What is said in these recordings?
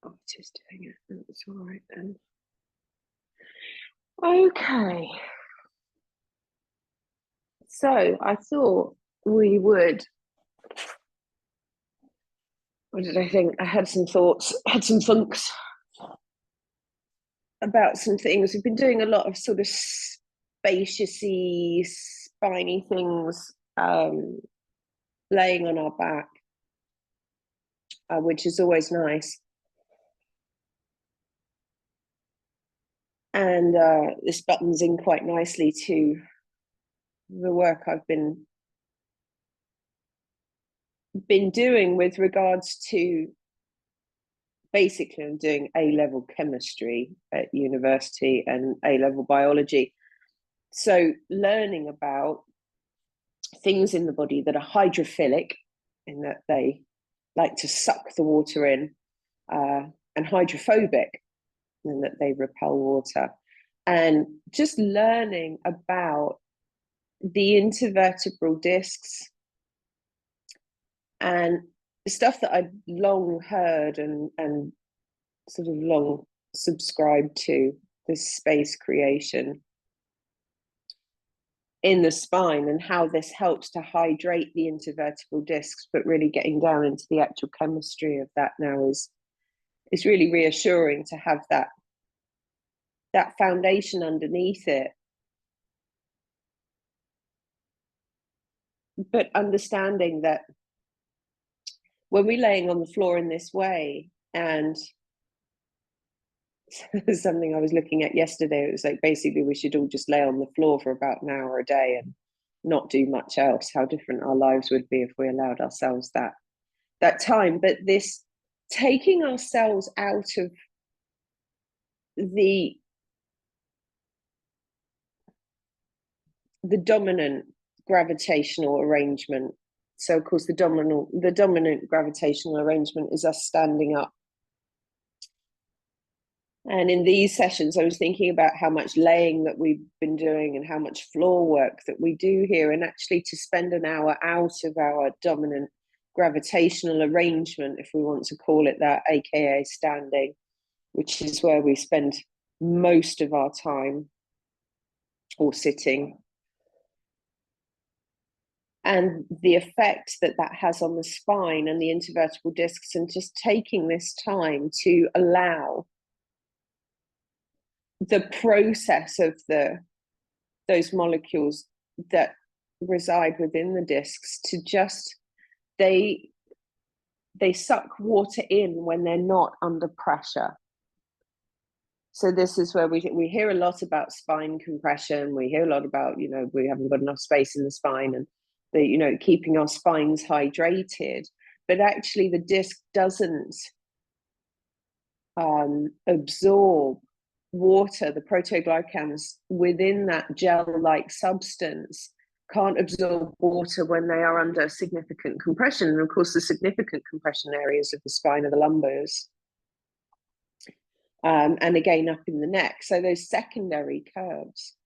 I'm just doing it. That's all right then. Okay. So I thought we would. What did I think? I had some thoughts, had some funks about some things. We've been doing a lot of sort of spaciousy, spiny things, laying on our back, which is always nice. And this buttons in quite nicely to the work I've been doing with regards to, basically I'm doing A-level chemistry at university and A-level biology. So learning about things in the body that are hydrophilic, in that they like to suck the water in, and hydrophobic, in that they repel water. And just learning about the intervertebral discs and stuff that I'd long heard and sort of long subscribed to, this space creation in the spine and how this helps to hydrate the intervertebral discs, but really getting down into the actual chemistry of that now is really reassuring to have that foundation underneath it. But understanding that when we're laying on the floor in this way, and something I was looking at yesterday, it was like basically we should all just lay on the floor for about an hour a day and not do much else. How different our lives would be if we allowed ourselves that time. But this taking ourselves out of the dominant gravitational arrangement. So of course the dominant gravitational arrangement is us standing up. And in these sessions, I was thinking about how much laying that we've been doing and how much floor work that we do here. And actually to spend an hour out of our dominant gravitational arrangement, if we want to call it that, aka standing, which is where we spend most of our time, or sitting, and the effect that has on the spine and the intervertebral discs, and just taking this time to allow the process of those molecules that reside within the discs to just, they suck water in when they're not under pressure. So this is where we hear a lot about spine compression. We hear a lot about, we haven't got enough space in the spine, and keeping our spines hydrated. But actually the disc doesn't absorb water. The proteoglycans within that gel-like substance can't absorb water when they are under significant compression. And of course, the significant compression areas of the spine are the lumbars. And again, up in the neck. So those secondary curves.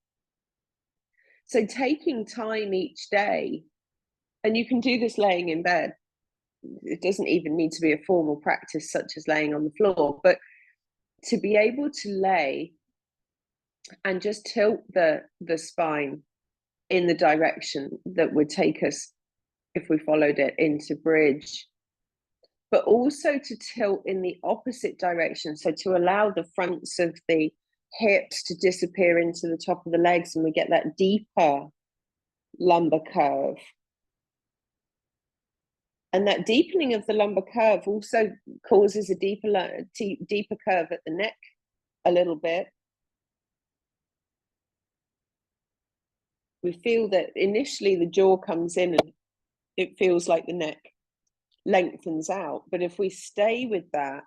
So taking time each day, and you can do this laying in bed. It doesn't even need to be a formal practice such as laying on the floor, but to be able to lay and just tilt the spine in the direction that would take us, if we followed it, into bridge, but also to tilt in the opposite direction. So to allow the fronts of the hips to disappear into the top of the legs, and we get that deeper lumbar curve. And that deepening of the lumbar curve also causes a deeper curve at the neck a little bit. We feel that initially the jaw comes in and it feels like the neck lengthens out. But if we stay with that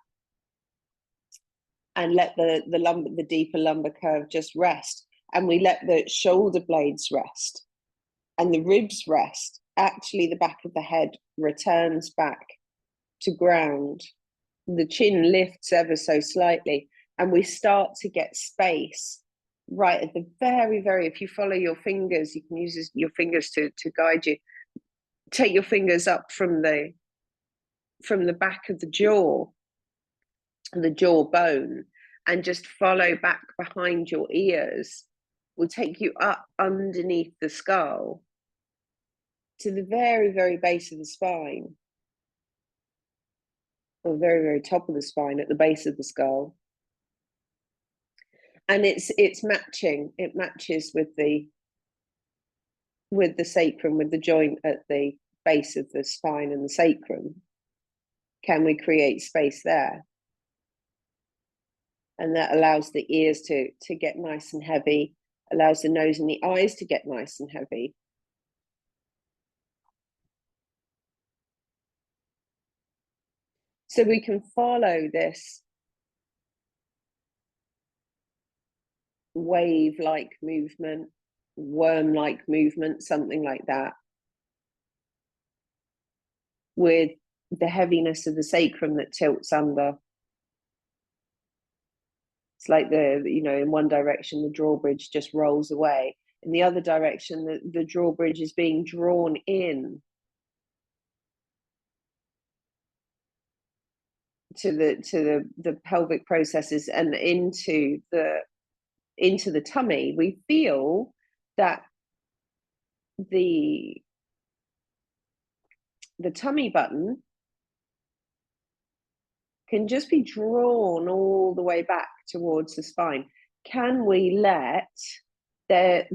and let the deeper lumbar curve just rest, and we let the shoulder blades rest and the ribs rest, actually the back of the head returns back to ground. The chin lifts ever so slightly, and we start to get space right at the very, very, if you follow your fingers, you can use your fingers to guide you. Take your fingers up from the back of the jaw the jaw bone, and just follow back behind your ears, will take you up underneath the skull to the very, very base of the spine, or very, very top of the spine at the base of the skull. And it's matching, it matches with the sacrum, with the joint at the base of the spine and the sacrum. Can we create space there? And that allows the ears to get nice and heavy, allows the nose and the eyes to get nice and heavy. So we can follow this wave-like movement, worm-like movement, something like that, with the heaviness of the sacrum that tilts under. It's like in one direction, the drawbridge just rolls away. In the other direction, the drawbridge is being drawn in to the pelvic processes and into the tummy. We feel that the tummy button can just be drawn all the way back towards the spine. Can we let there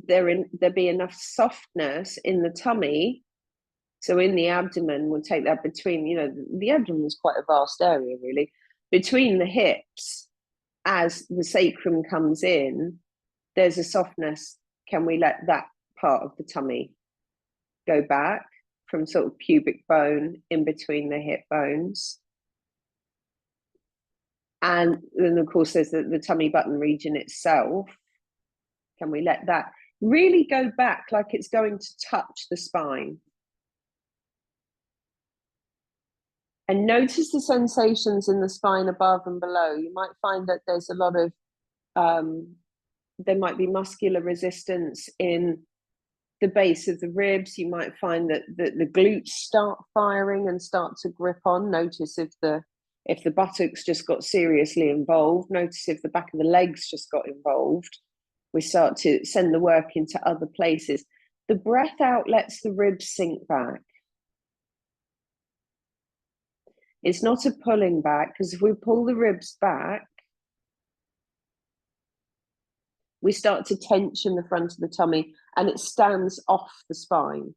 be enough softness in the tummy? So in the abdomen, we'll take that between, the abdomen is quite a vast area, really. Between the hips, as the sacrum comes in, there's a softness. Can we let that part of the tummy go back from sort of pubic bone in between the hip bones? And then, of course, there's the tummy button region itself. Can we let that really go back like it's going to touch the spine? And notice the sensations in the spine above and below. You might find that there's a lot of, there might be muscular resistance in the base of the ribs. You might find that the glutes start firing and start to grip on. Notice if the buttocks just got seriously involved. Notice if the back of the legs just got involved. We start to send the work into other places. The breath out lets the ribs sink back. It's not a pulling back, because if we pull the ribs back, we start to tension the front of the tummy and it stands off the spine.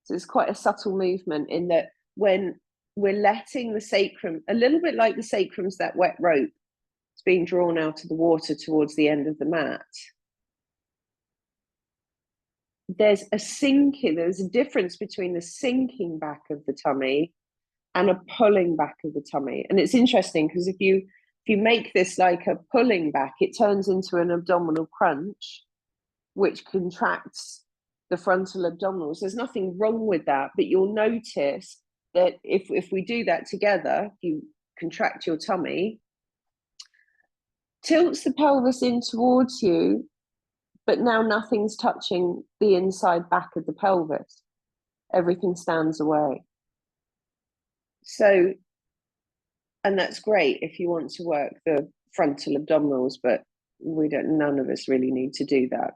So it's quite a subtle movement in that when we're letting the sacrum, a little bit like the sacrum's that wet rope, it's being drawn out of the water towards the end of the mat. There's a difference between the sinking back of the tummy and a pulling back of the tummy. And it's interesting because if you make this like a pulling back, it turns into an abdominal crunch, which contracts the frontal abdominals. There's nothing wrong with that, but you'll notice that if we do that together, you contract your tummy, tilts the pelvis in towards you, but now nothing's touching the inside back of the pelvis. Everything stands away. So, and that's great if you want to work the frontal abdominals, but none of us really need to do that.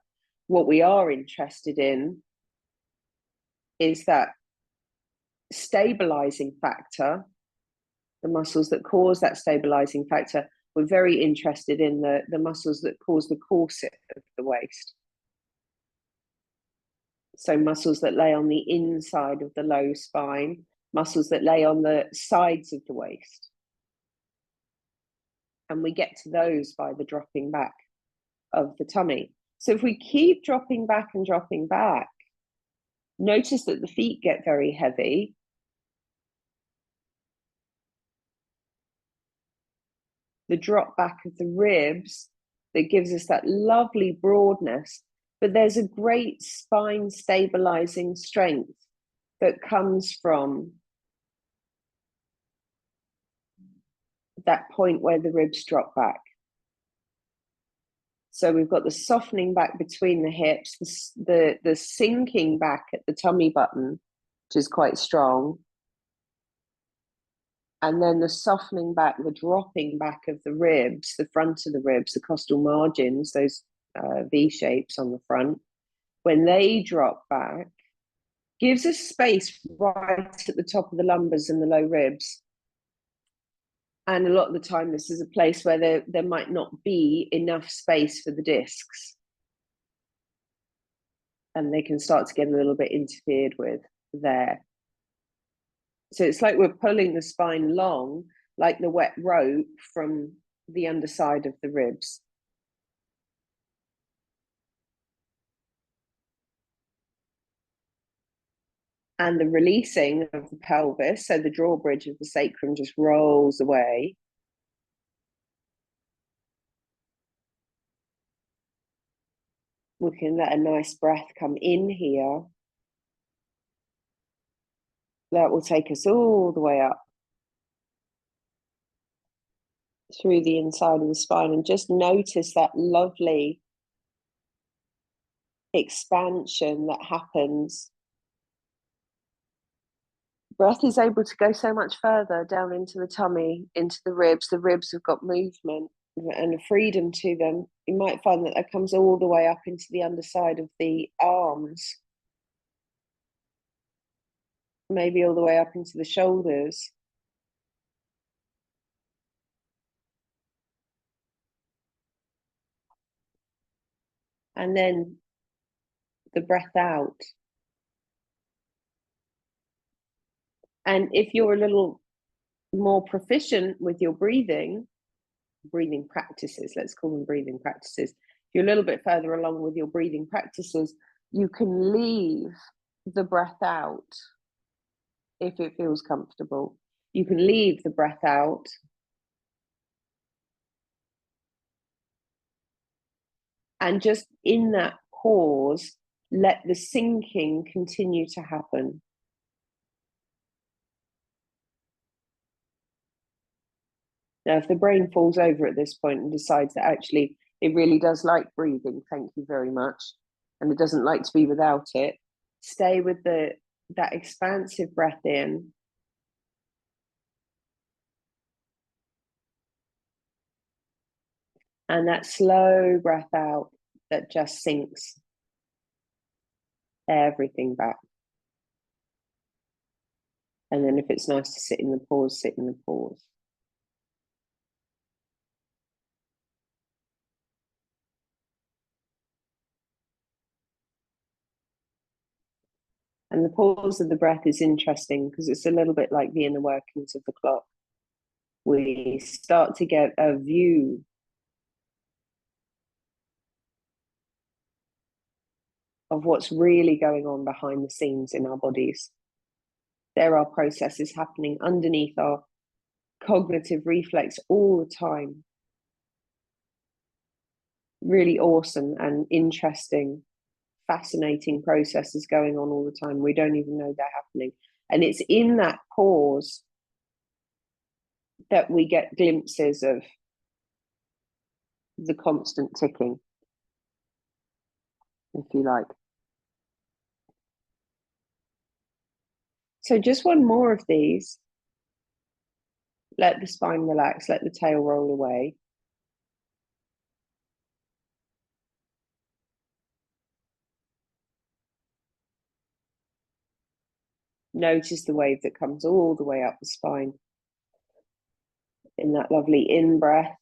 What we are interested in is that stabilizing factor, the muscles that cause that stabilizing factor. We're very interested in the muscles that cause the corset of the waist. So muscles that lay on the inside of the low spine, muscles that lay on the sides of the waist. And we get to those by the dropping back of the tummy. So if we keep dropping back and dropping back, notice that the feet get very heavy. The drop back of the ribs that gives us that lovely broadness, but there's a great spine stabilizing strength that comes from that point where the ribs drop back. So we've got the softening back between the hips, the sinking back at the tummy button, which is quite strong. And then the softening back, the dropping back of the ribs, the front of the ribs, the costal margins, those V shapes on the front, when they drop back, gives us space right at the top of the lumbars and the low ribs. And a lot of the time, this is a place where there might not be enough space for the discs. And they can start to get a little bit interfered with there. So it's like we're pulling the spine long, like the wet rope from the underside of the ribs. And the releasing of the pelvis, so the drawbridge of the sacrum just rolls away. We can let a nice breath come in here. That will take us all the way up through the inside of the spine, and just notice that lovely expansion that happens. Breath is able to go so much further down into the tummy, into the ribs. The ribs have got movement and a freedom to them. You might find that that comes all the way up into the underside of the arms, maybe all the way up into the shoulders. And then the breath out. And if you're a little more proficient with your breathing practices, let's call them breathing practices. If you're a little bit further along with your breathing practices, you can leave the breath out if it feels comfortable. You can leave the breath out and just in that pause, let the sinking continue to happen. Now, if the brain falls over at this point and decides that actually it really does like breathing, thank you very much, and it doesn't like to be without it, stay with that expansive breath in. And that slow breath out that just sinks everything back. And then if it's nice to sit in the pause, sit in the pause. And the pause of the breath is interesting because it's a little bit like the inner workings of the clock. We start to get a view of what's really going on behind the scenes in our bodies. There are processes happening underneath our cognitive reflex all the time. Really awesome and interesting, fascinating processes going on all the time. We don't even know they're happening. And it's in that pause that we get glimpses of the constant ticking, if you like. So just one more of these. Let the spine relax, let the tail roll away. Notice the wave that comes all the way up the spine in that lovely in breath.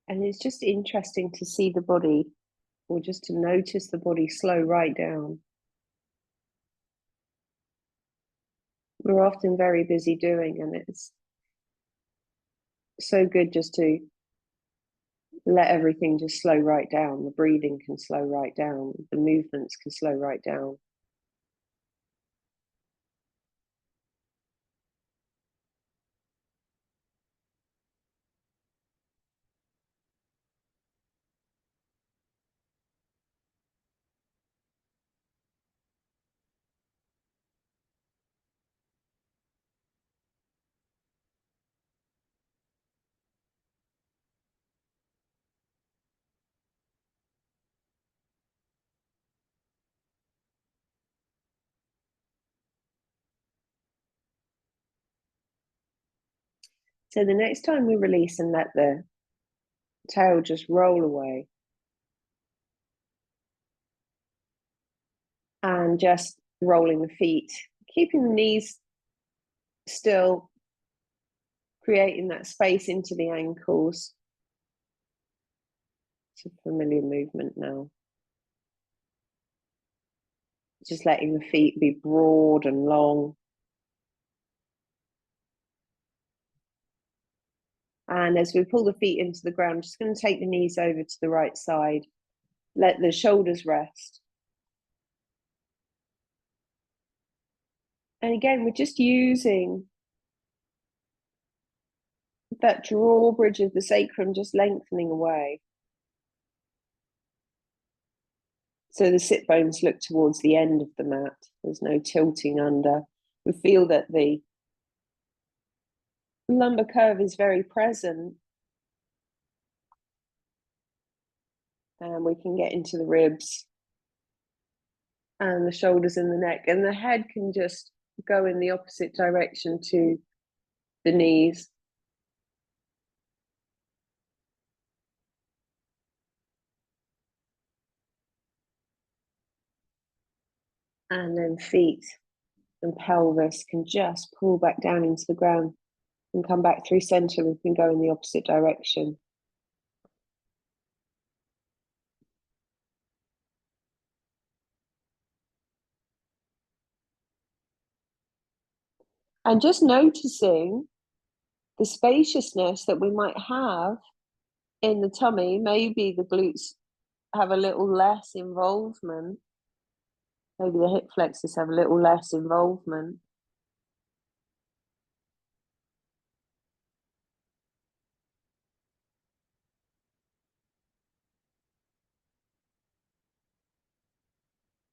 And it's just interesting to see the body, or just to notice the body slow right down. We're often very busy doing, and it's so good just to let everything just slow right down. The breathing can slow right down. The movements can slow right down. So the next time we release and let the tail just roll away, and just rolling the feet, keeping the knees still, creating that space into the ankles. It's a familiar movement now. Just letting the feet be broad and long. And as we pull the feet into the ground, I'm just going to take the knees over to the right side. Let the shoulders rest. And again, we're just using that drawbridge of the sacrum, just lengthening away. So the sit bones look towards the end of the mat. There's no tilting under. We feel that the lumbar curve is very present. And we can get into the ribs and the shoulders and the neck. And the head can just go in the opposite direction to the knees. And then feet and pelvis can just pull back down into the ground and come back through center. We can go in the opposite direction. And just noticing the spaciousness that we might have in the tummy. Maybe the glutes have a little less involvement. Maybe the hip flexors have a little less involvement.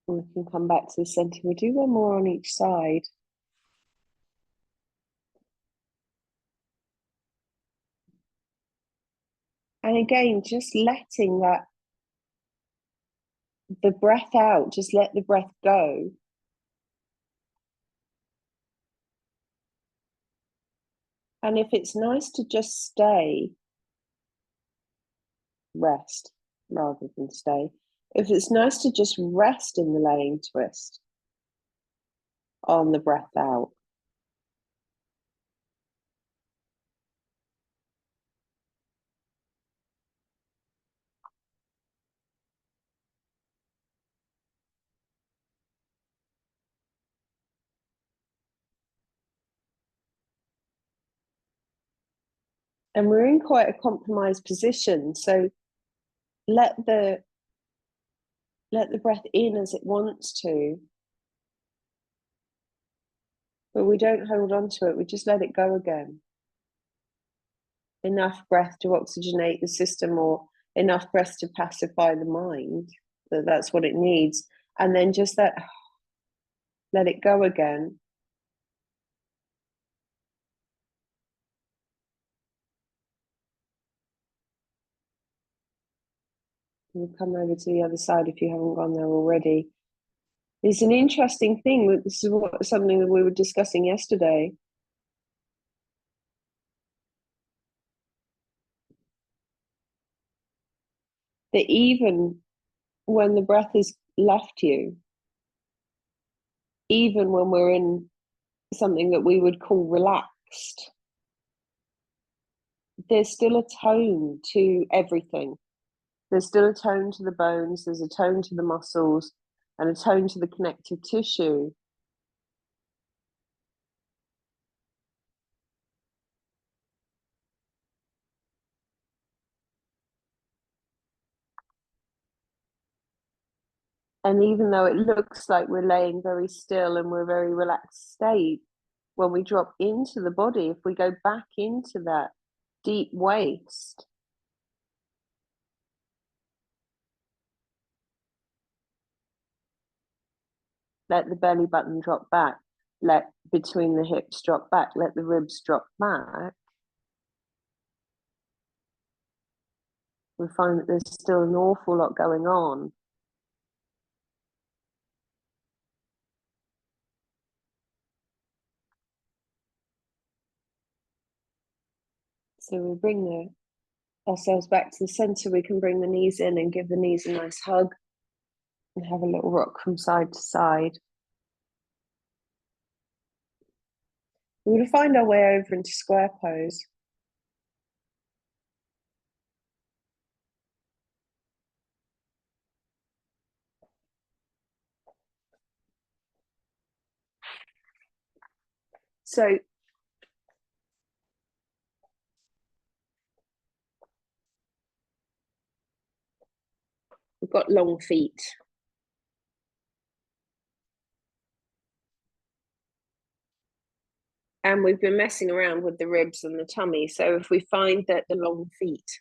We can come back to the center. We'll do one more on each side. And again, just letting the breath out, just let the breath go. And if it's nice to just stay, rest rather than stay. If it's nice to just rest in the laying twist on the breath out. And we're in quite a compromised position. So let the breath in as it wants to, but we don't hold on to it. We just let it go again. Enough breath to oxygenate the system, or enough breath to pacify the mind, that's what it needs. And then just let it go again. We'll come over to the other side if you haven't gone there already. It's an interesting thing. This is something that we were discussing yesterday. That even when the breath has left you, even when we're in something that we would call relaxed, there's still a tone to everything. There's still a tone to the bones, there's a tone to the muscles, and a tone to the connective tissue. And even though it looks like we're laying very still and we're a very relaxed state, when we drop into the body, if we go back into that deep waist, let the belly button drop back, let between the hips drop back, let the ribs drop back, we find that there's still an awful lot going on. So we bring ourselves back to the center. We can bring the knees in and give the knees a nice hug and have a little rock from side to side. We're going to find our way over into square pose. So we've got long feet. And we've been messing around with the ribs and the tummy. So if we find that the long feet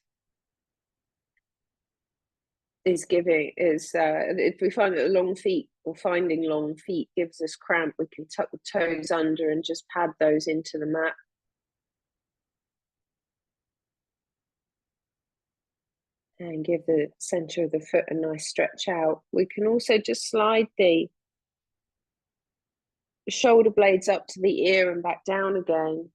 if we find that the long feet or finding long feet gives us cramp, we can tuck the toes under and just pad those into the mat. And give the center of the foot a nice stretch out. We can also just slide the shoulder blades up to the ear and back down again.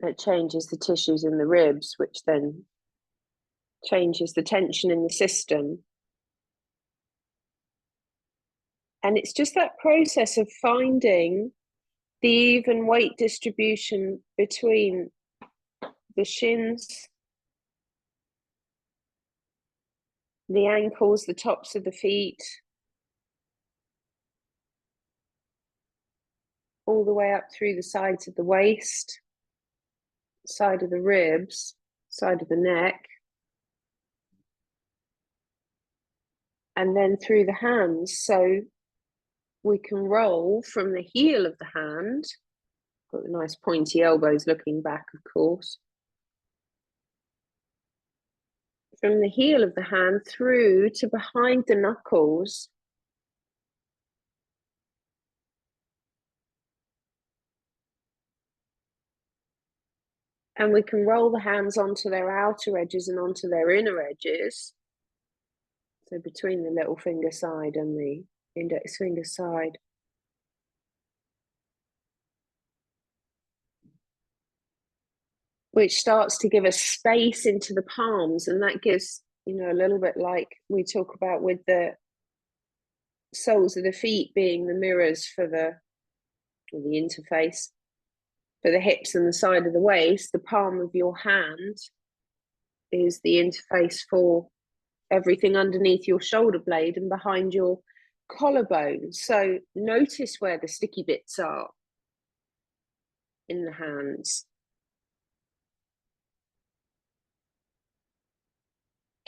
It changes the tissues in the ribs, which then changes the tension in the system. And it's just that process of finding the even weight distribution between the shins, the ankles, the tops of the feet, all the way up through the sides of the waist, side of the ribs, side of the neck, and then through the hands. So we can roll from the heel of the hand, got the nice pointy elbows looking back, of course, from the heel of the hand through to behind the knuckles. And we can roll the hands onto their outer edges and onto their inner edges. So between the little finger side and the index finger side. Which starts to give us space into the palms, and that gives, a little bit like we talk about with the soles of the feet being the mirrors for the interface for the hips and the side of the waist. The palm of your hand is the interface for everything underneath your shoulder blade and behind your collarbone. So notice where the sticky bits are in the hands.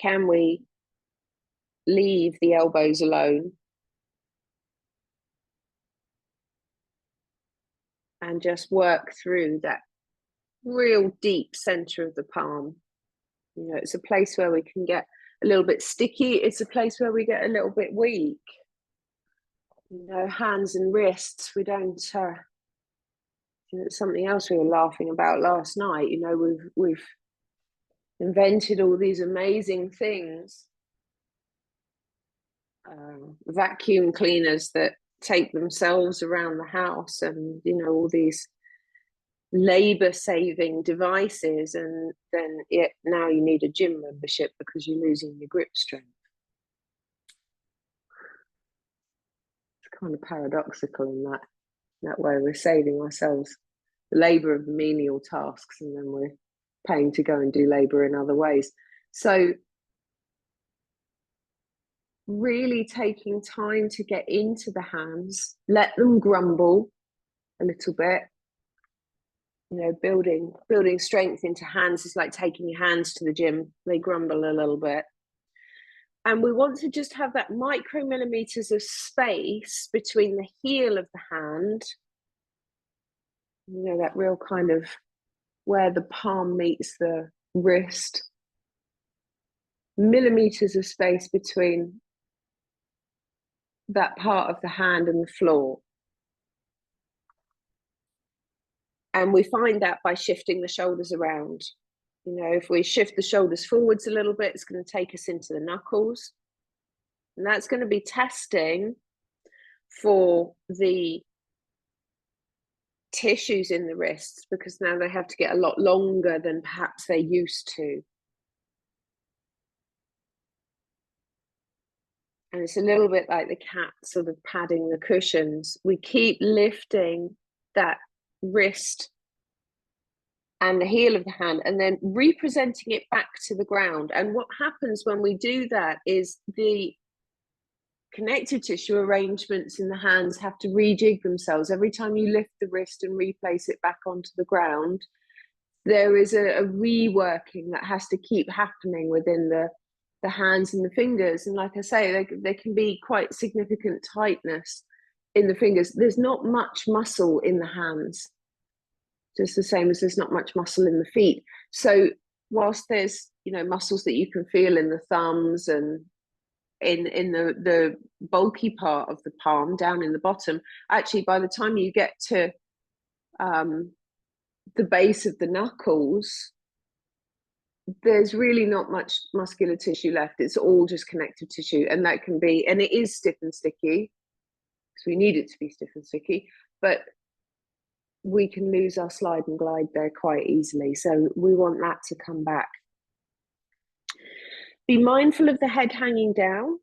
Can we leave the elbows alone and just work through that real deep center of the palm? It's a place where we can get a little bit sticky. It's a place where we get a little bit weak. Hands and wrists, we don't, it's something else we were laughing about last night. We've invented all these amazing things. Vacuum cleaners that take themselves around the house, and all these labor saving devices, and then now you need a gym membership because you're losing your grip strength. kind of paradoxical in that way. We're saving ourselves the labour of the menial tasks, and then we're paying to go and do labour in other ways. So really taking time to get into the hands, let them grumble a little bit. You know, building strength into hands is like taking your hands to the gym. They grumble a little bit. And we want to just have that micromillimeters of space between the heel of the hand, you know, that real kind of where the palm meets the wrist, millimeters of space between that part of the hand and the floor. And we find that by shifting the shoulders around. You know, if we shift the shoulders forwards a little bit, it's going to take us into the knuckles. And that's going to be testing for the tissues in the wrists, because now they have to get a lot longer than perhaps they used to. And it's a little bit like the cat sort of padding the cushions. We keep lifting that wrist and the heel of the hand and then representing it back to the ground. And what happens when we do that is the connective tissue arrangements in the hands have to rejig themselves. Every time you lift the wrist and replace it back onto the ground, there is a reworking that has to keep happening within the hands and the fingers. And like I say, there can be quite significant tightness in the fingers. There's not much muscle in the hands, just the same as there's not much muscle in the feet. So whilst there's, you know, muscles that you can feel in the thumbs and in the bulky part of the palm down in the bottom, actually by the time you get to the base of the knuckles, there's really not much muscular tissue left. It's all just connective tissue, and that can be, and it is stiff and sticky, because we need it to be stiff and sticky, but we can lose our slide and glide there quite easily. So we want that to come back. Be mindful of the head hanging down.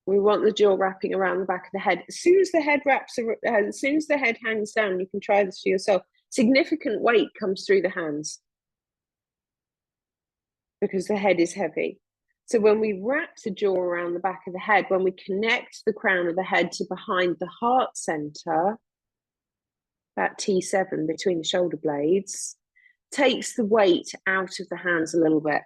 We want the jaw wrapping around the back of the head. As soon as the head as soon as the head hangs down, you can try this for yourself. Significant weight comes through the hands because the head is heavy. So when we wrap the jaw around the back of the head, when we connect the crown of the head to behind the heart center, that T7 between the shoulder blades, takes the weight out of the hands a little bit.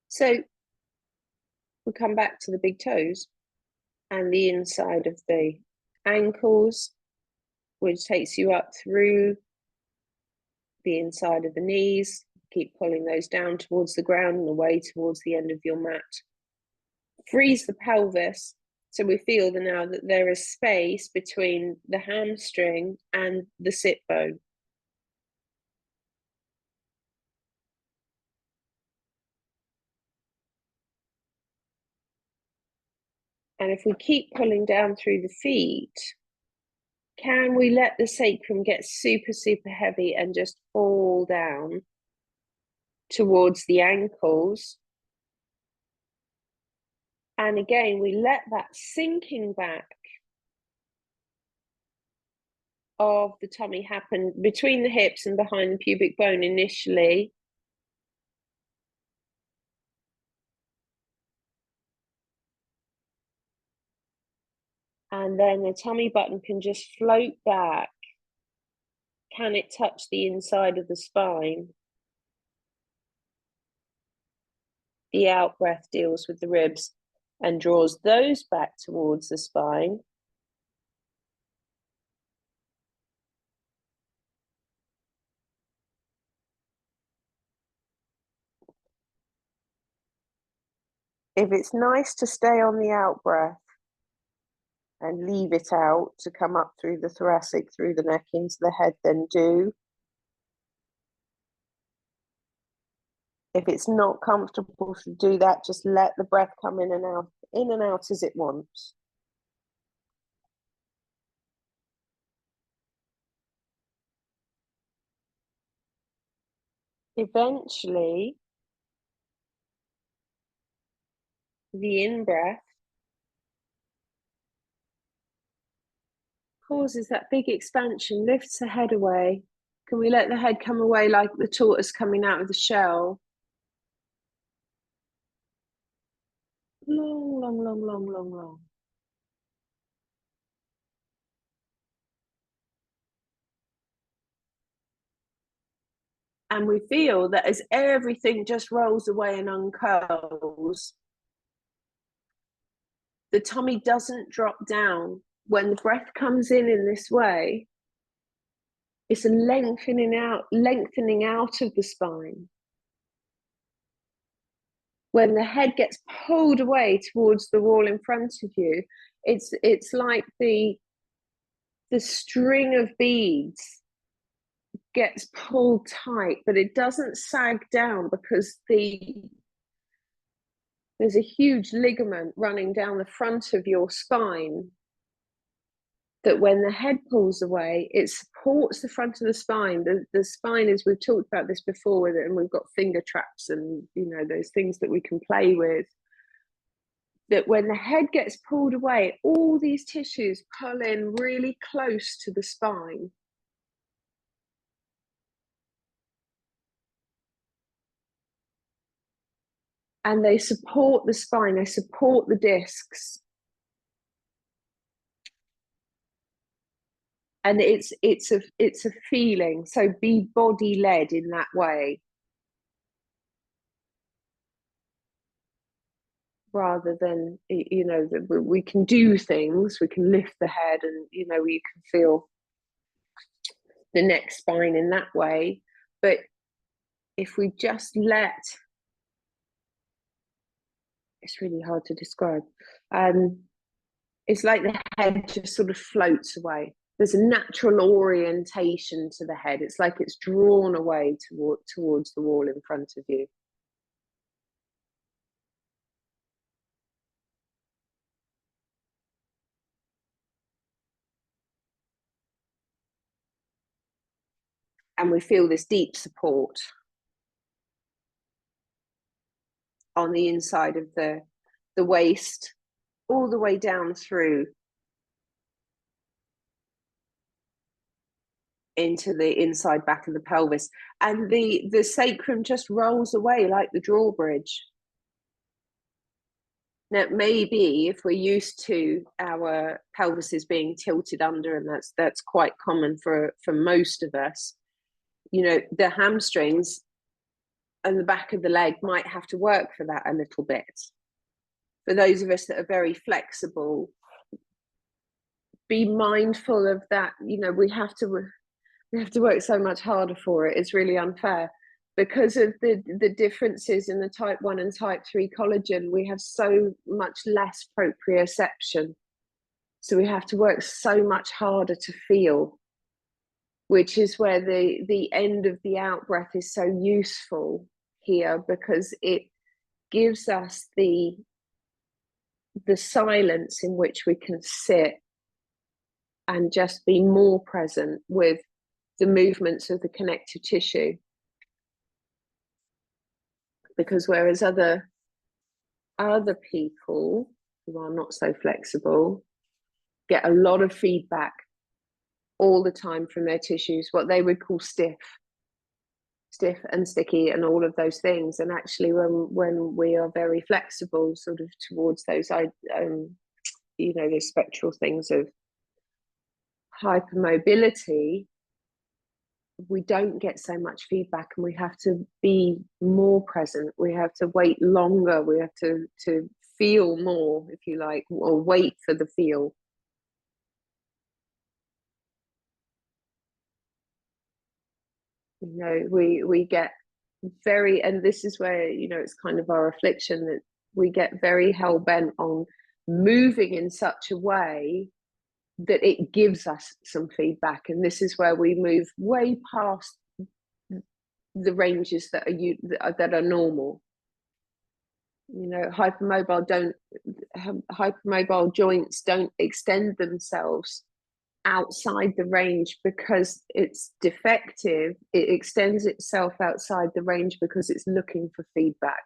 So we come back to the big toes and the inside of the ankles, which takes you up through the inside of the knees. Keep pulling those down towards the ground and away towards the end of your mat. Freeze the pelvis. So we feel now that there is space between the hamstring and the sit bone. And if we keep pulling down through the feet, can we let the sacrum get super, super heavy and just fall down towards the ankles? And again, we let that sinking back of the tummy happen between the hips and behind the pubic bone initially. And then the tummy button can just float back. Can it touch the inside of the spine? The out breath deals with the ribs and draws those back towards the spine. If it's nice to stay on the out breath and leave it out to come up through the thoracic, through the neck, into the head, then do. If it's not comfortable to do that, just let the breath come in and out as it wants. Eventually, the in-breath causes that big expansion, lifts the head away. Can we let the head come away like the tortoise coming out of the shell? Long, long, long, long, long, long. And we feel that as everything just rolls away and uncurls, the tummy doesn't drop down. When the breath comes in this way, it's a lengthening out of the spine. When the head gets pulled away towards the wall in front of you, it's like the string of beads gets pulled tight, but it doesn't sag down because there's a huge ligament running down the front of your spine that when the head pulls away, it supports the front of the spine. The spine is, we've talked about this before with it, and we've got finger traps and, you know, those things that we can play with. That when the head gets pulled away, all these tissues pull in really close to the spine. And they support the spine, they support the discs. And it's a feeling. So be body led in that way, rather than, you know, we can do things, we can lift the head, and, you know, you can feel the neck, spine in that way. But if we just let, it's really hard to describe, it's like the head just sort of floats away. There's a natural orientation to the head. It's like it's drawn away towards the wall in front of you. And we feel this deep support on the inside of the waist, all the way down through into the inside back of the pelvis. And the sacrum just rolls away like the drawbridge. Now, maybe if we're used to our pelvises being tilted under, and that's quite common for most of us, you know, the hamstrings and the back of the leg might have to work for that a little bit. For those of us that are very flexible, be mindful of that. You know, we have to work so much harder for it. It's really unfair. Because of the differences in the type 1 and type 3 collagen, we have so much less proprioception. So we have to work so much harder to feel, which is where the end of the out breath is so useful here, because it gives us the silence in which we can sit and just be more present with the movements of the connective tissue. Because whereas other people who are not so flexible get a lot of feedback all the time from their tissues, what they would call stiff and sticky and all of those things. And actually when we are very flexible sort of towards those you know, those spectral things of hypermobility, we don't get so much feedback, and we have to be more present. We have to wait longer. We have to feel more, if you like, or wait for the feel. You know, we get very, and this is where, you know, it's kind of our affliction, that we get very hell-bent on moving in such a way that it gives us some feedback. And this is where we move way past the ranges that are normal. You know, hypermobile joints don't extend themselves outside the range because it's defective. It extends itself outside the range because it's looking for feedback.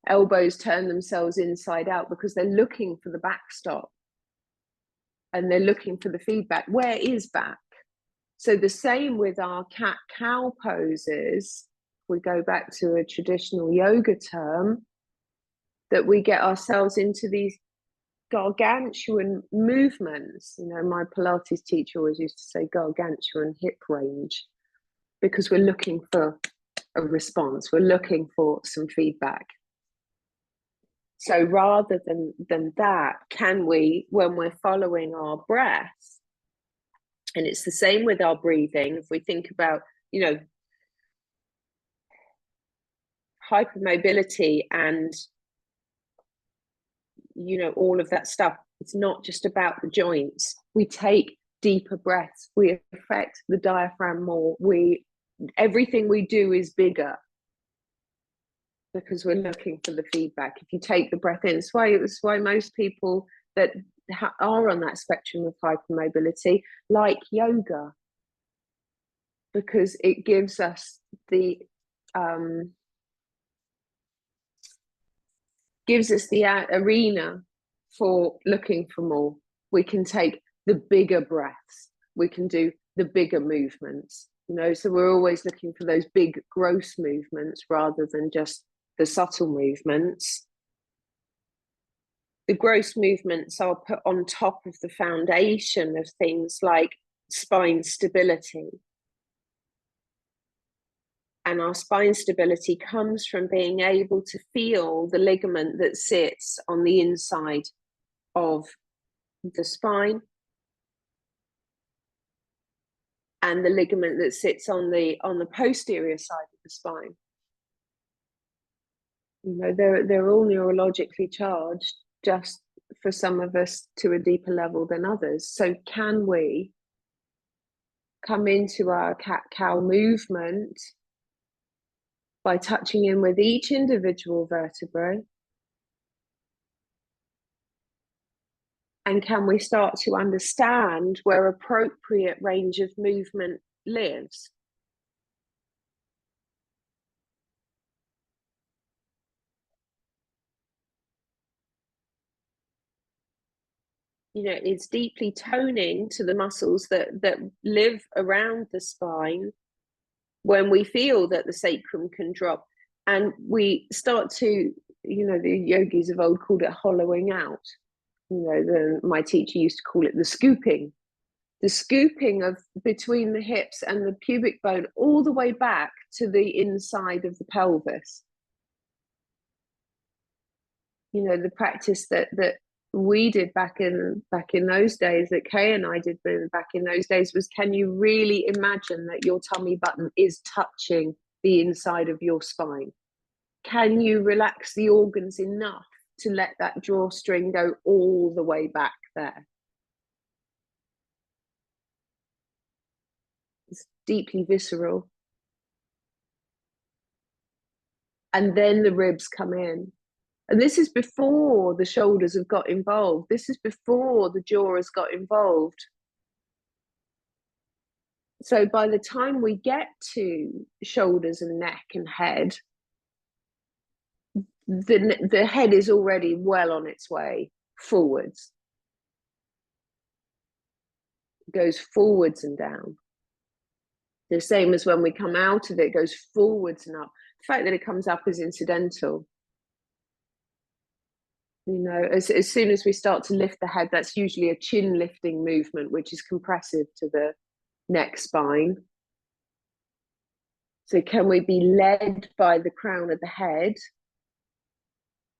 Elbows turn themselves inside out because they're looking for the backstop and they're looking for the feedback. Where is back? So the same with our cat-cow poses. We go back to a traditional yoga term, that we get ourselves into these gargantuan movements. You know, my Pilates teacher always used to say gargantuan hip range, because we're looking for a response. We're looking for some feedback. So rather than that, can we, when we're following our breath, and it's the same with our breathing, if we think about, you know, hypermobility and, you know, all of that stuff, it's not just about the joints. We take deeper breaths, we affect the diaphragm more, everything we do is bigger because we're looking for the feedback. If you take the breath in, it's why most people that are on that spectrum of hypermobility like yoga, because it gives us the arena for looking for more. We can take the bigger breaths, we can do the bigger movements, you know, so we're always looking for those big gross movements rather than just the subtle movements. The gross movements are put on top of the foundation of things like spine stability. And our spine stability comes from being able to feel the ligament that sits on the inside of the spine and the ligament that sits on the posterior side of the spine. You know, they're all neurologically charged, just for some of us to a deeper level than others. So can we come into our cat-cow movement by touching in with each individual vertebrae? And can we start to understand where appropriate range of movement lives? You know, it's deeply toning to the muscles that live around the spine when we feel that the sacrum can drop. And we start to, you know, the yogis of old called it hollowing out. You know, my teacher used to call it the scooping of between the hips and the pubic bone all the way back to the inside of the pelvis. You know, the practice that we did back in those days, that Kay and I did back in those days, was, can you really imagine that your tummy button is touching the inside of your spine? Can you relax the organs enough to let that drawstring go all the way back there? It's deeply visceral. And then the ribs come in. And this is before the shoulders have got involved. This is before the jaw has got involved. So by the time we get to shoulders and neck and head, the head is already well on its way forwards. It goes forwards and down. The same as when we come out of it, it goes forwards and up. The fact that it comes up is incidental. You know, as soon as we start to lift the head, that's usually a chin lifting movement, which is compressive to the neck spine. So can we be led by the crown of the head?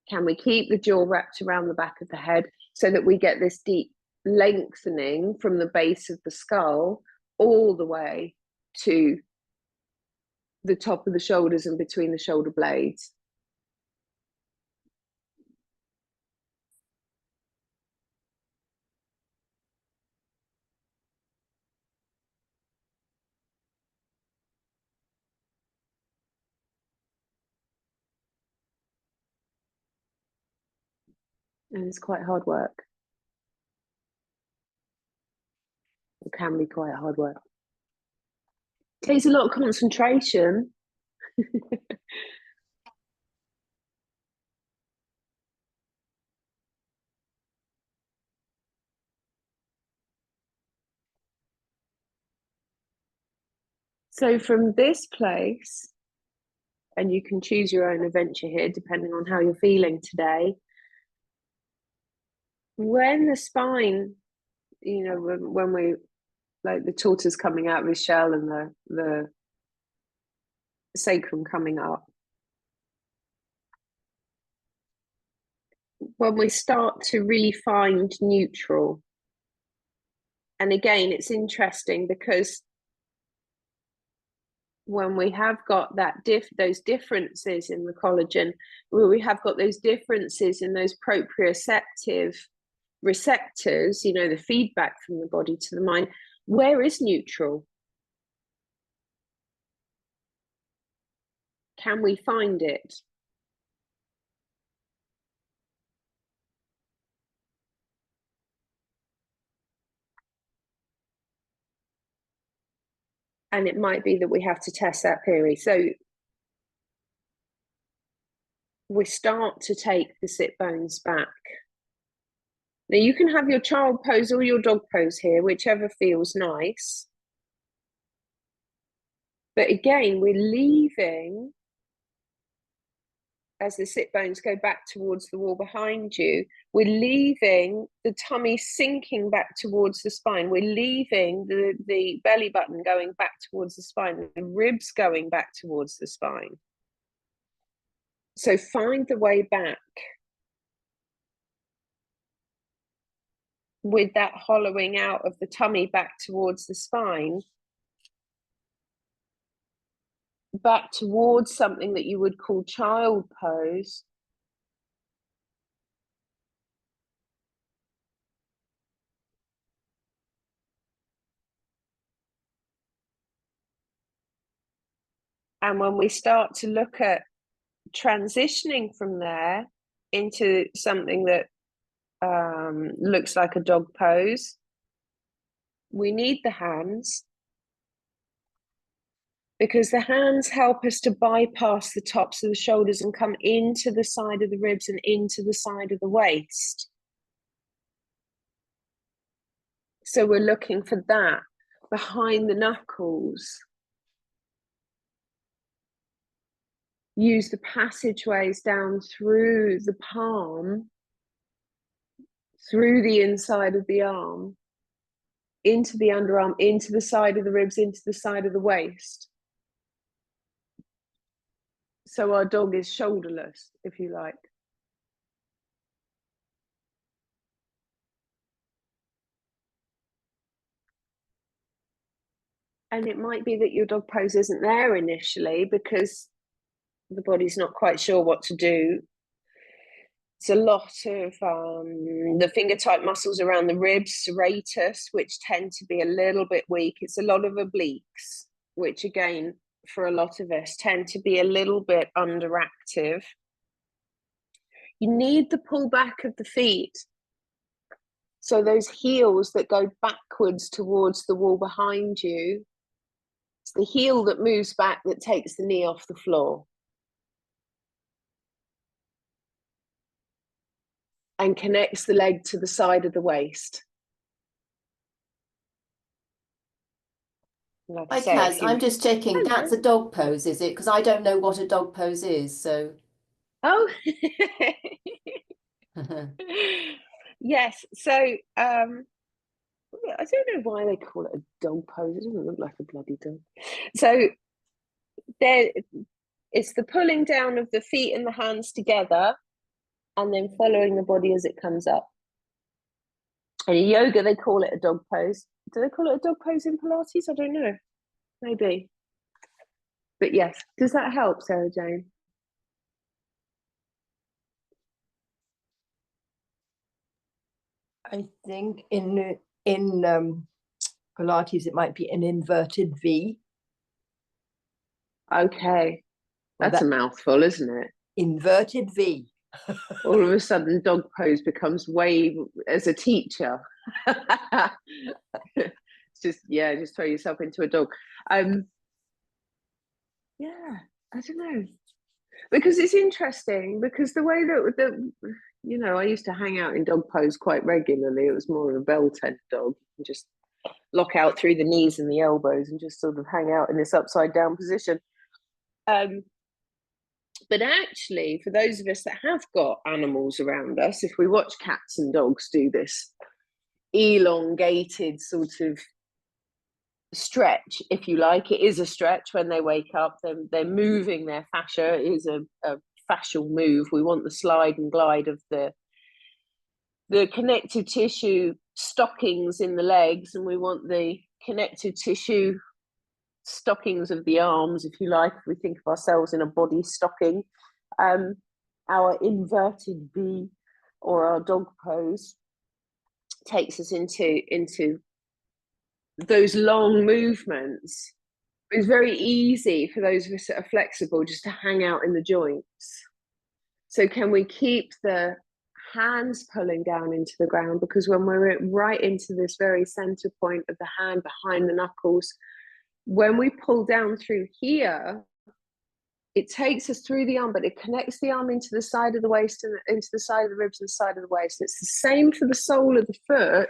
Can we keep the jaw wrapped around the back of the head so that we get this deep lengthening from the base of the skull all the way to the top of the shoulders and between the shoulder blades? And it's quite hard work. It can be quite hard work. Takes a lot of concentration. So from this place, and you can choose your own adventure here, depending on how you're feeling today. When the spine, when we, like the tortoise coming out of his shell and the sacrum coming up, when we start to really find neutral. And again, it's interesting because when we have got those differences in the collagen, where we have got those differences in those proprioceptive receptors, the feedback from the body to the mind, where is neutral? Can we find it? And it might be that we have to test that theory. So we start to take the sit bones back. Now you can have your child pose or your dog pose here, whichever feels nice. But again, we're leaving, as the sit bones go back towards the wall behind you, we're leaving the tummy sinking back towards the spine. We're leaving the belly button going back towards the spine, the ribs going back towards the spine. So find the way back with that hollowing out of the tummy back towards the spine, back towards something that you would call child pose. And when we start to look at transitioning from there into something that looks like a dog pose, we need the hands, because the hands help us to bypass the tops of the shoulders and come into the side of the ribs and into the side of the waist. So we're looking for that behind the knuckles. Use the passageways down through the palm, through the inside of the arm, into the underarm, into the side of the ribs, into the side of the waist. So our dog is shoulderless, if you like. And it might be that your dog pose isn't there initially because the body's not quite sure what to do. It's a lot of the finger type muscles around the ribs, serratus, which tend to be a little bit weak. It's a lot of obliques, which again, for a lot of us, tend to be a little bit underactive. You need the pull back of the feet. So those heels that go backwards towards the wall behind you, it's the heel that moves back that takes the knee off the floor. And connects the leg to the side of the waist. Like Hi, Kaz. I'm just checking. Hello. That's a dog pose, is it? Because I don't know what a dog pose is. So. Oh. Yes. So I don't know why they call it a dog pose. It doesn't look like a bloody dog. So it's the pulling down of the feet and the hands together, and then following the body as it comes up. And in yoga, they call it a dog pose. Do they call it a dog pose in Pilates? I don't know. Maybe. But yes, does that help, Sarah Jane? I think in Pilates it might be an inverted V. Okay, that's a mouthful, isn't it? Inverted V. All of a sudden, dog pose becomes way as a teacher. just throw yourself into a dog. Yeah, I don't know, because it's interesting, because the way that you know, I used to hang out in dog pose quite regularly. It was more of a bell tent dog, and just lock out through the knees and the elbows and just sort of hang out in this upside down position. But actually, for those of us that have got animals around us, if we watch cats and dogs do this elongated sort of stretch, if you like, it is a stretch when they wake up. They're moving their fascia. It is a fascial move. We want the slide and glide of the connective tissue stockings in the legs, and we want the connective tissue stockings of the arms, if you like. If we think of ourselves in a body stocking, our inverted V or our dog pose takes us into those long movements. It's very easy for those of us that are flexible just to hang out in the joints. So can we keep the hands pulling down into the ground? Because when we're right into this very center point of the hand behind the knuckles, when we pull down through here, it takes us through the arm, but it connects the arm into the side of the waist and into the side of the ribs and the side of the waist. It's the same for the sole of the foot,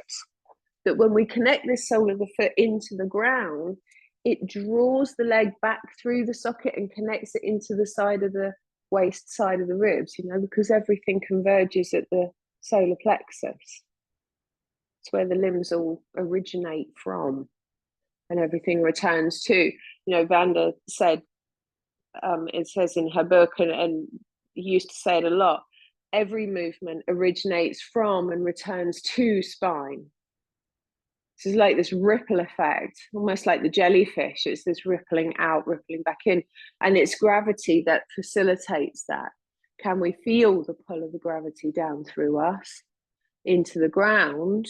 that when we connect this sole of the foot into the ground, it draws the leg back through the socket and connects it into the side of the waist, side of the ribs, you know, because everything converges at the solar plexus. It's where the limbs all originate from and everything returns to. You know, Vanda said, it says in her book, and used to say it a lot, every movement originates from and returns to spine. This is like this ripple effect, almost like the jellyfish. It's this rippling out, rippling back in, and it's gravity that facilitates that. Can we feel the pull of the gravity down through us into the ground?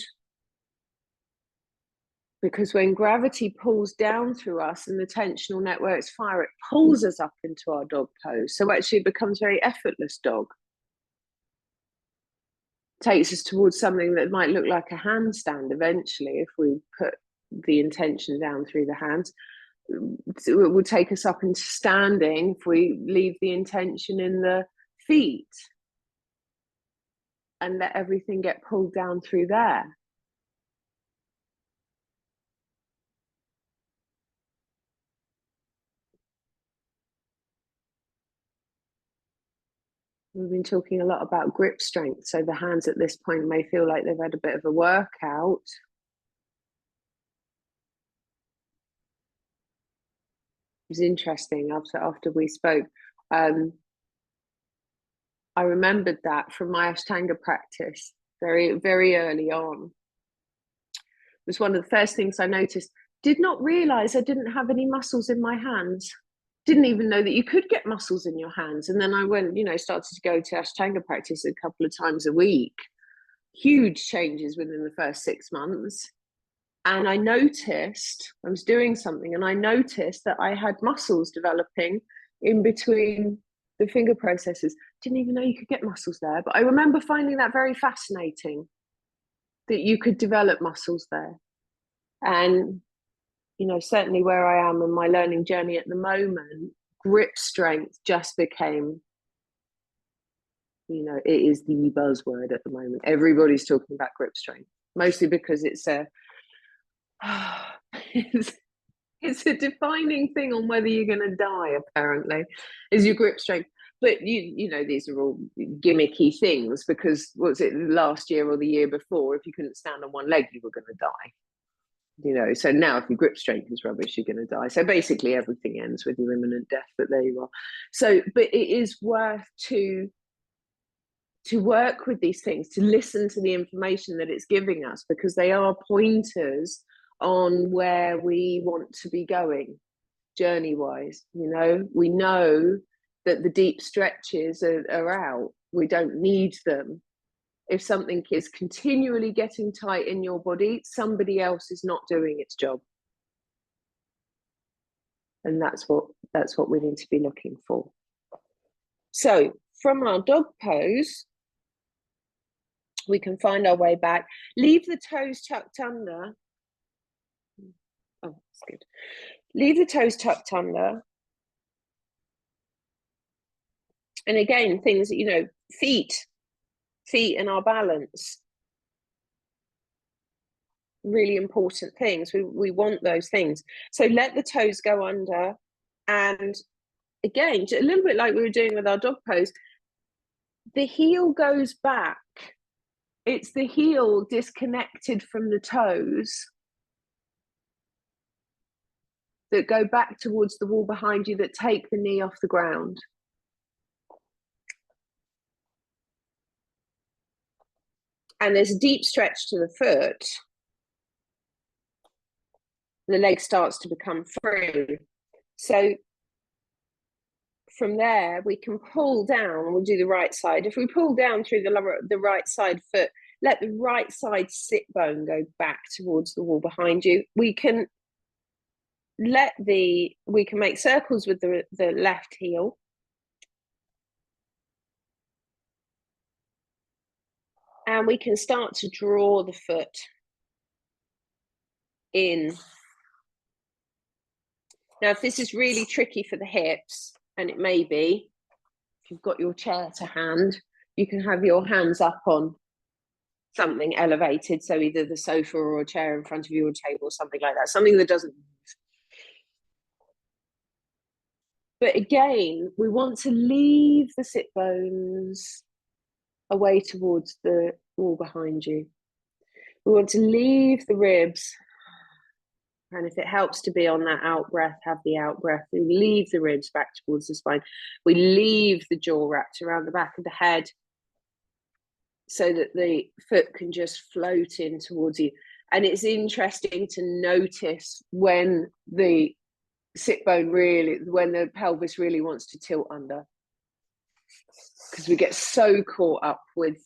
Because when gravity pulls down through us and the tensional networks fire, it pulls us up into our dog pose. So actually it becomes very effortless dog. Takes us towards something that might look like a handstand eventually if we put the intention down through the hands. It will take us up into standing if we leave the intention in the feet and let everything get pulled down through there. We've been talking a lot about grip strength, so the hands at this point may feel like they've had a bit of a workout. It was interesting after we spoke. I remembered that from my Ashtanga practice very, very early on. It was one of the first things I noticed. Did not realize I didn't have any muscles in my hands. Didn't even know that you could get muscles in your hands. And then I went, you know, started to go to Ashtanga practice a couple of times a week. Huge changes within the first 6 months. And I noticed, I was doing something and I noticed that I had muscles developing in between the finger processes. Didn't even know you could get muscles there. But I remember finding that very fascinating, that you could develop muscles there. And you know, certainly where I am in my learning journey at the moment, grip strength just became, you know, it is the buzzword at the moment. Everybody's talking about grip strength, mostly because it's a it's a defining thing on whether you're going to die, apparently, is your grip strength. But you know, these are all gimmicky things, because what was it, last year or the year before, if you couldn't stand on one leg, you were going to die. You know, so now if your grip strength is rubbish, you're going to die. So basically everything ends with your imminent death, but there you are. So, but it is worth to work with these things, to listen to the information that it's giving us, because they are pointers on where we want to be going journey wise. You know, we know that the deep stretches are out. We don't need them. If something is continually getting tight in your body, somebody else is not doing its job. And that's what we need to be looking for. So from our dog pose, we can find our way back. Leave the toes tucked under. Oh, that's good. Leave the toes tucked under. And again, things, you know, feet and our balance. Really important things. We want those things. So let the toes go under. And again, a little bit like we were doing with our dog pose, the heel goes back. It's the heel disconnected from the toes that go back towards the wall behind you that take the knee off the ground. And there's a deep stretch to the foot. The leg starts to become free. So from there, we can pull down. We'll do the right side. If we pull down through the right side foot, let the right side sit bone go back towards the wall behind you. We can make circles with the left heel. And we can start to draw the foot in. Now, if this is really tricky for the hips, and it may be, if you've got your chair to hand, you can have your hands up on something elevated, so either the sofa or a chair in front of you or a table or something like that, something that doesn't move. But again, we want to leave the sit bones away towards the wall behind you. We want to leave the ribs, and if it helps to be on that out breath, have the out breath. We leave the ribs back towards the spine. We leave the jaw wrapped around the back of the head so that the foot can just float in towards you. And it's interesting to notice when the sit bone when the pelvis really wants to tilt under, because we get so caught up with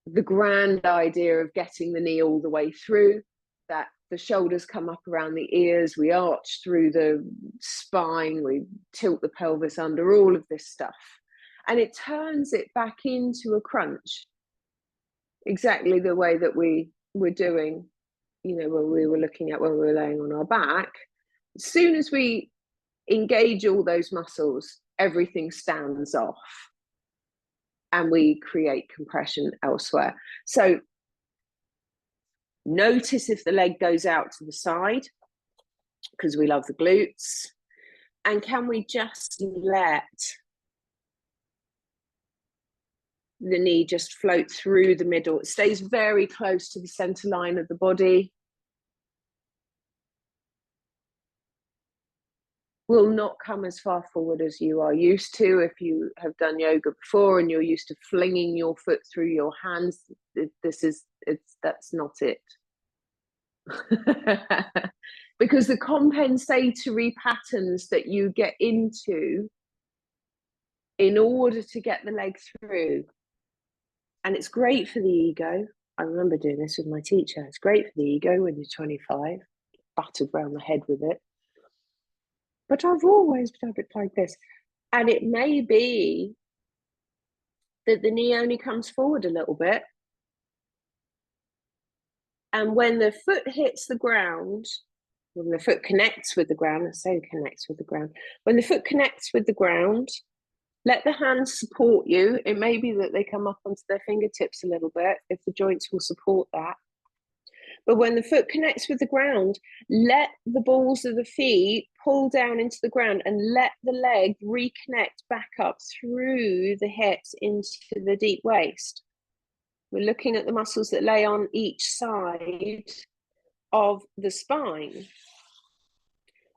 the grand idea of getting the knee all the way through, that the shoulders come up around the ears, we arch through the spine, we tilt the pelvis under, all of this stuff. And it turns it back into a crunch, exactly the way that we were doing, you know, when we were looking at when we were laying on our back. As soon as we engage all those muscles, everything stands off and we create compression elsewhere. So notice if the leg goes out to the side, because we love the glutes. And can we just let the knee just float through the middle? It stays very close to the center line of the body. Will not come as far forward as you are used to. If you have done yoga before and you're used to flinging your foot through your hands, that's not it. Because the compensatory patterns that you get into in order to get the leg through, and it's great for the ego. I remember doing this with my teacher. It's great for the ego when you're 25, battered around the head with it. But I've always done it like this. And it may be that the knee only comes forward a little bit. And when the foot hits the ground, when the foot connects with the ground, let's say connects with the ground. When the foot connects with the ground, let the hands support you. It may be that they come up onto their fingertips a little bit, if the joints will support that. But when the foot connects with the ground, let the balls of the feet pull down into the ground and let the leg reconnect back up through the hips into the deep waist. We're looking at the muscles that lay on each side of the spine.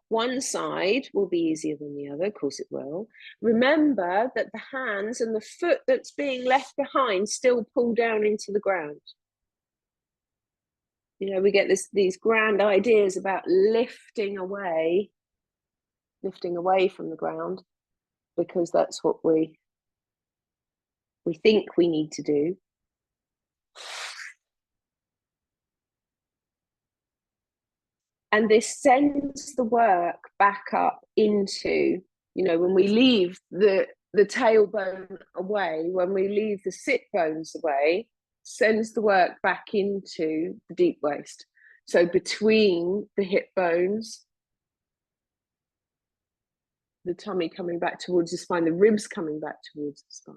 One side will be easier than the other, of course it will. Remember that the hands and the foot that's being left behind still pull down into the ground. You know, we get these grand ideas about lifting away from the ground, because that's what we think we need to do. And this sends the work back up into, you know, when we leave the tailbone away, when we leave the sit bones away, sends the work back into the deep waist. So between the hip bones, the tummy coming back towards the spine, the ribs coming back towards the spine.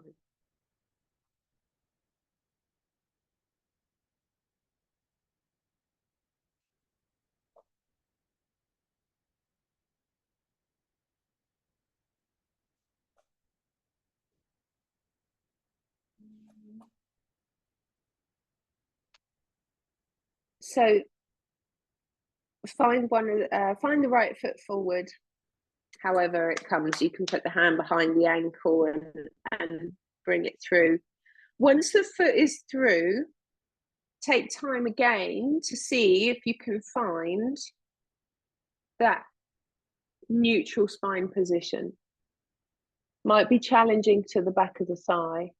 So find the right foot forward, however it comes. You can put the hand behind the ankle and bring it through. Once the foot is through, take time again to see if you can find that neutral spine position. Might be challenging to the back of the thigh,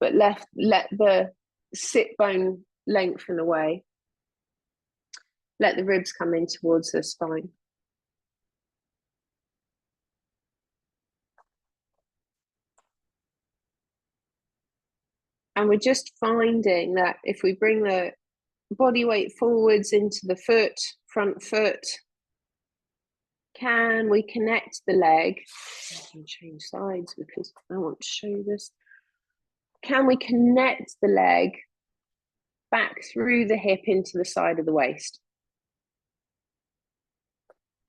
but let the sit bone lengthen away. Let the ribs come in towards the spine. And we're just finding that if we bring the body weight forwards into the foot, front foot, can we connect the leg? I can change sides because I want to show you this. Can we connect the leg back through the hip into the side of the waist?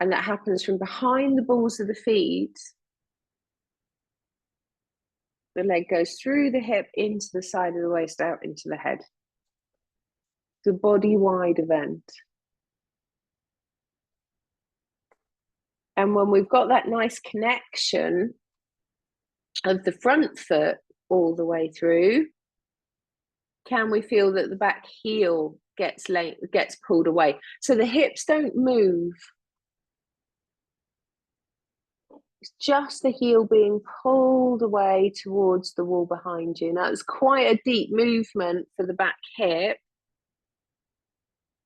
And that happens from behind the balls of the feet. The leg goes through the hip into the side of the waist, out into the head. The body-wide event. And when we've got that nice connection of the front foot all the way through, can we feel that the back heel gets pulled away? So the hips don't move. It's just the heel being pulled away towards the wall behind you. Now, it's quite a deep movement for the back hip.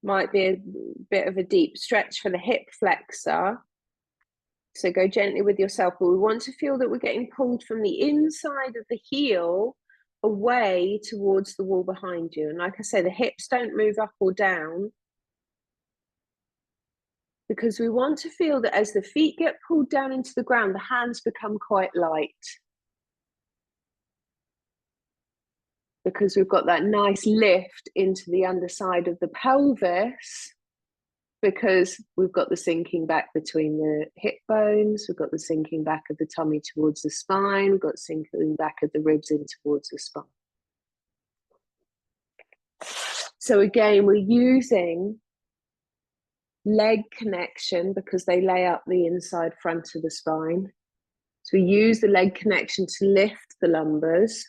Might be a bit of a deep stretch for the hip flexor. So go gently with yourself, but we want to feel that we're getting pulled from the inside of the heel away towards the wall behind you. And like I say, the hips don't move up or down, because we want to feel that as the feet get pulled down into the ground, the hands become quite light. Because we've got that nice lift into the underside of the pelvis, because we've got the sinking back between the hip bones, we've got the sinking back of the tummy towards the spine, we've got sinking back of the ribs in towards the spine. So again, we're using leg connection because they lay up the inside front of the spine. So we use the leg connection to lift the lumbers.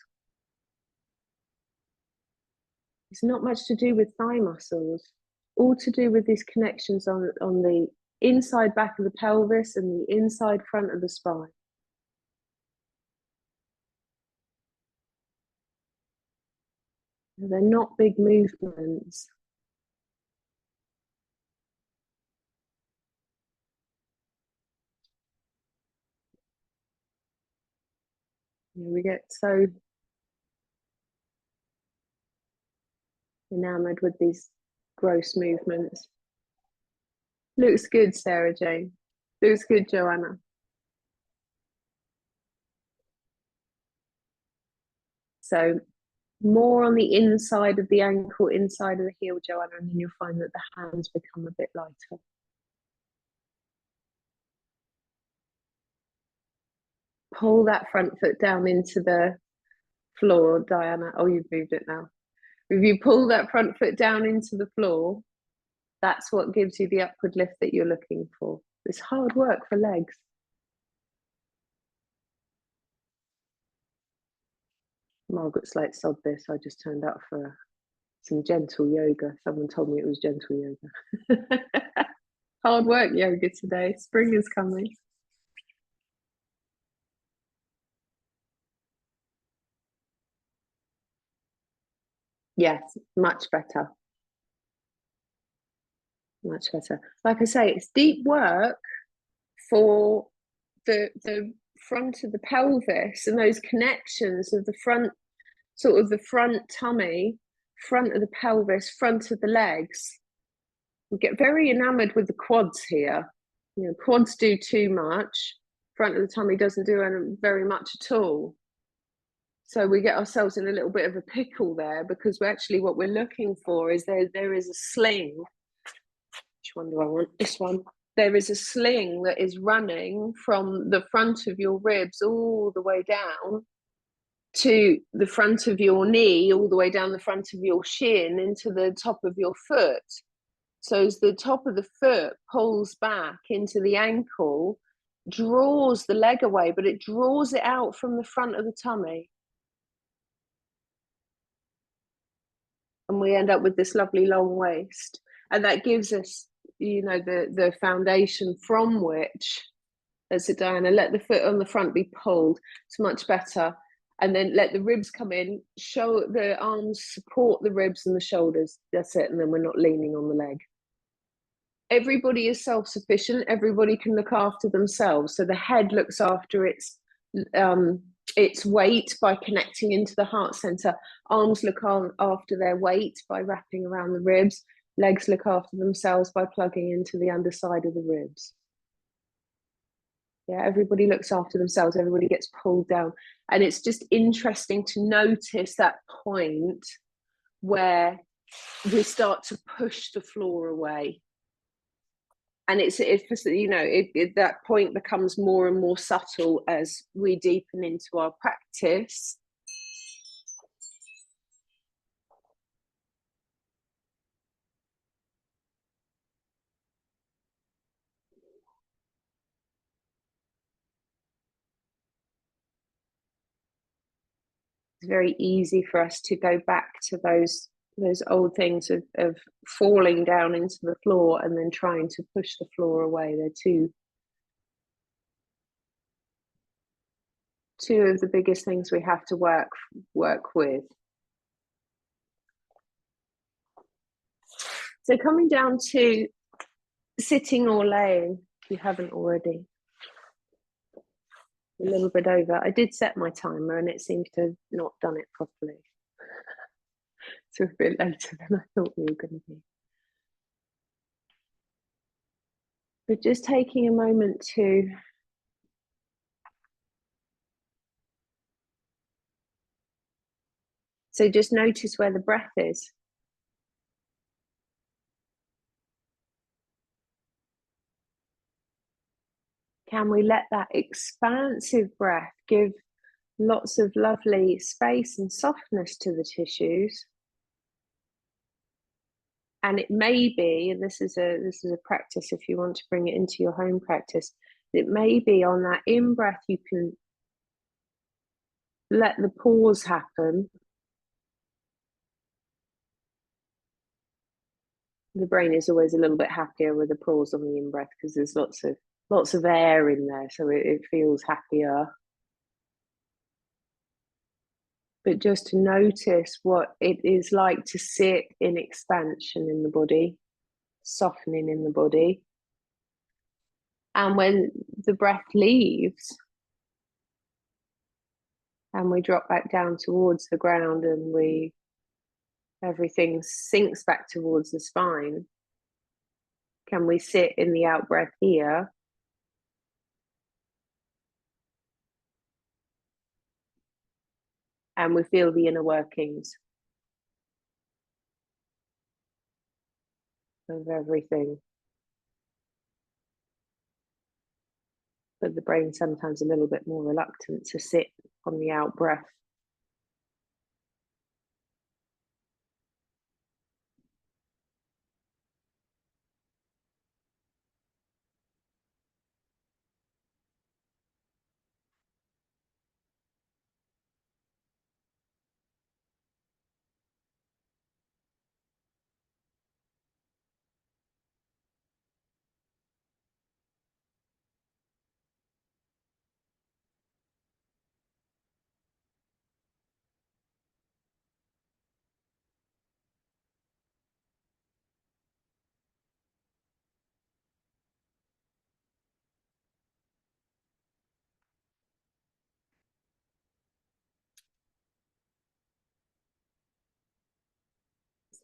It's not much to do with thigh muscles, all to do with these connections on the inside back of the pelvis and the inside front of the spine. They're not big movements. We get so enamored with these gross movements. Looks good, Sarah Jane. Looks good, Joanna. So more on the inside of the ankle, inside of the heel, Joanna, and then you'll find that the hands become a bit lighter. Pull that front foot down into the floor, Diana. Oh, you've moved it now. If you pull that front foot down into the floor, that's what gives you the upward lift that you're looking for. It's hard work for legs. Margaret's like, sod this, I just turned up for some gentle yoga. Someone told me it was gentle yoga. Hard work yoga today. Spring is coming. Yes, much better. Much better. Like I say, it's deep work for the front of the pelvis and those connections of the front, sort of the front tummy, front of the pelvis, front of the legs. We get very enamored with the quads here. You know, quads do too much. Front of the tummy doesn't do very much at all. So we get ourselves in a little bit of a pickle there, because we're actually, what we're looking for is there is a sling. Which one do I want? This one. There is a sling that is running from the front of your ribs all the way down to the front of your knee, all the way down the front of your shin into the top of your foot. So as the top of the foot pulls back into the ankle, draws the leg away, but it draws it out from the front of the tummy. And we end up with this lovely long waist. And that gives us, you know, the foundation from which, let's sit down and let the foot on the front be pulled. It's much better. And then let the ribs come in, show the arms support the ribs and the shoulders. That's it. And then we're not leaning on the leg. Everybody is self-sufficient. Everybody can look after themselves. So the head looks after its weight by connecting into the heart center. Arms look after their weight by wrapping around the ribs. Legs look after themselves by plugging into the underside of the ribs. Yeah, everybody looks after themselves. Everybody gets pulled down. And it's just interesting to notice that point where we start to push the floor away. And it's you know, that point becomes more and more subtle as we deepen into our practice. It's very easy for us to go back to those old things of falling down into the floor and then trying to push the floor away. They're two of the biggest things we have to work with. So coming down to sitting or laying, if you haven't already. A little bit over. I did set my timer and it seems to have not done it properly. So a bit later than I thought we were going to be. But just taking a moment to just notice where the breath is. Can we let that expansive breath give lots of lovely space and softness to the tissues? And it may be, and this is a practice if you want to bring it into your home practice, it may be on that in-breath you can let the pause happen. The brain is always a little bit happier with a pause on the in-breath because there's lots of air in there, so it feels happier. But just to notice what it is like to sit in expansion in the body, softening in the body. And when the breath leaves and we drop back down towards the ground and everything sinks back towards the spine, can we sit in the out breath here? And we feel the inner workings of everything. But the brain's sometimes a little bit more reluctant to sit on the out breath.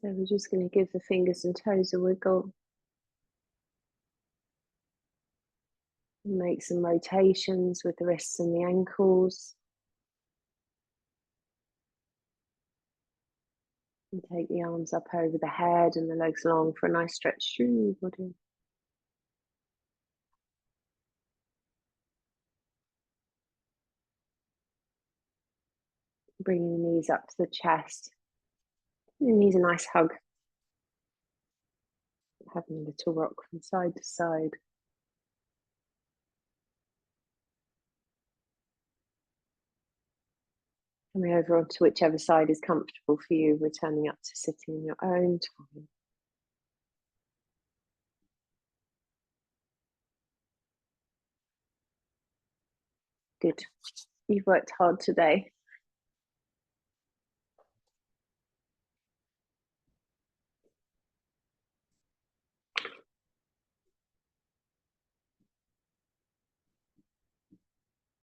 So we're just going to give the fingers and toes a wiggle. Make some rotations with the wrists and the ankles. And take the arms up over the head and the legs long for a nice stretch through your body. Bringing the knees up to the chest. Give the knees a nice hug. Having a little rock from side to side. Coming over onto whichever side is comfortable for you, returning up to sitting in your own time. Good. You've worked hard today.